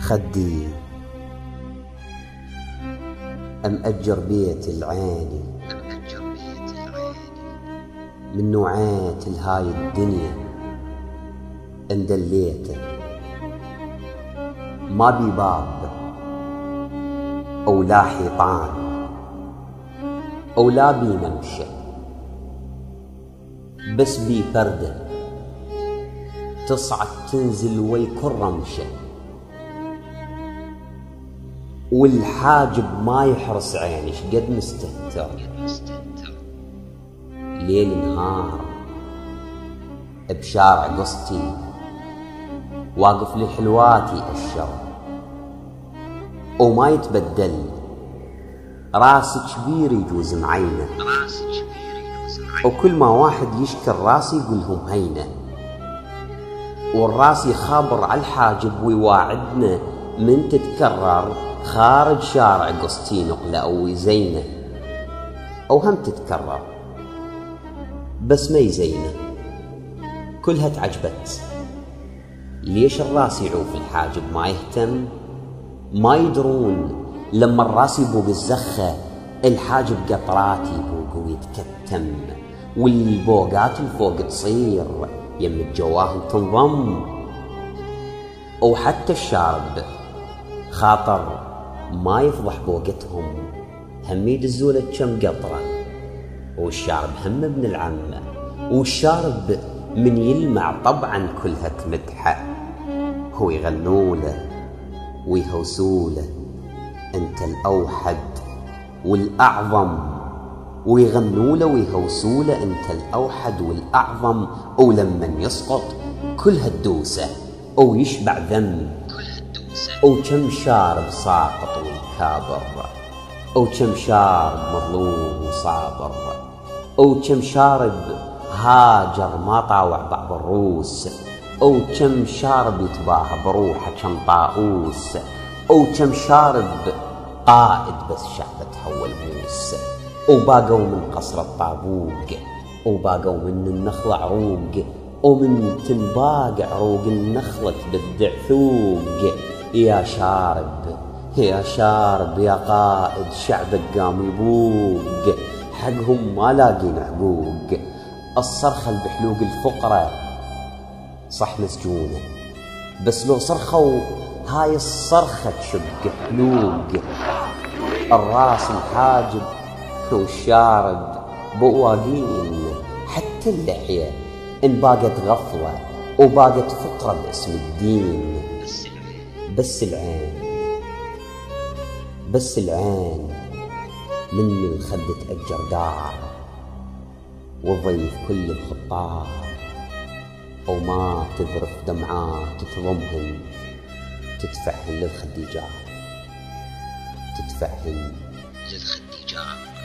خدي أمأجر بيت العيني من نوعات الهاي الدنيا اندليته ما بي باب أو لا حيطان أو لا بي ممشى، بس بي فردة تصعد تنزل ويكون رمشة، والحاجب ما يحرس عيني شقد مستهتر ليل نهار بشارع قصتي واقف لحلواتي أشر، وما يتبدل راسي كبير يجوز معينه، وكل ما واحد يشكر راسي يقولهم هينه، والراس يخابر على الحاجب ويواعدنا من تتكرر خارج شارع قسطي نقلة أو يزينه، أو هم تتكرر بس ما يزينه، كلها تعجبت. ليش الراس يعوف الحاجب ما يهتم؟ ما يدرون لما الراس يبوق الزخة الحاجب قطرات يبوق ويتكتم، والبوقات الفوق تصير يم الجواهل تنضم، وحتى الشارب خاطر ما يفضح بوقتهم هم يدزوله كم قطرة، والشارب هم ابن العمة، والشارب من يلمع طبعا كلها تمدحه، ويغنوله ويهوسوله انت الأوحد والأعظم، ويغنوله ويهوسوله انت الأوحد والأعظم، ولمن يسقط كلها تدوسه أو يشبع ذنب، أو كم شارب ساقط والكابر، أو كم شارب مظلوم وصابر، أو كم شارب هاجر ما طاوع بعض الروس، أو كم شارب يتباهى بروحه كم طاؤوس، أو كم شارب قائد بس شعبه تحول موس، وباقوا من قصر الطابوق، وباقوا من النخل عروق، ومن تنباق عروق النخلة بالدعثوق. يا شارب يا شارب يا قائد شعبك قام يبوق، حقهم ما لاقين حقوق، الصرخة بحلوق الفقرة صح مسجونة، بس لو صرخوا هاي الصرخة تشق حلوق. الراس الحاجب والشارب بواقين، حتى اللحية إن باقت غفلة وباقت فقرة باسم الدين، بس العين من الخد تأجر دار، وضيف كل الخطار، وما تذرف دمعات تضمهن، تدفعهن للخديجات، تدفعهن للخديجات.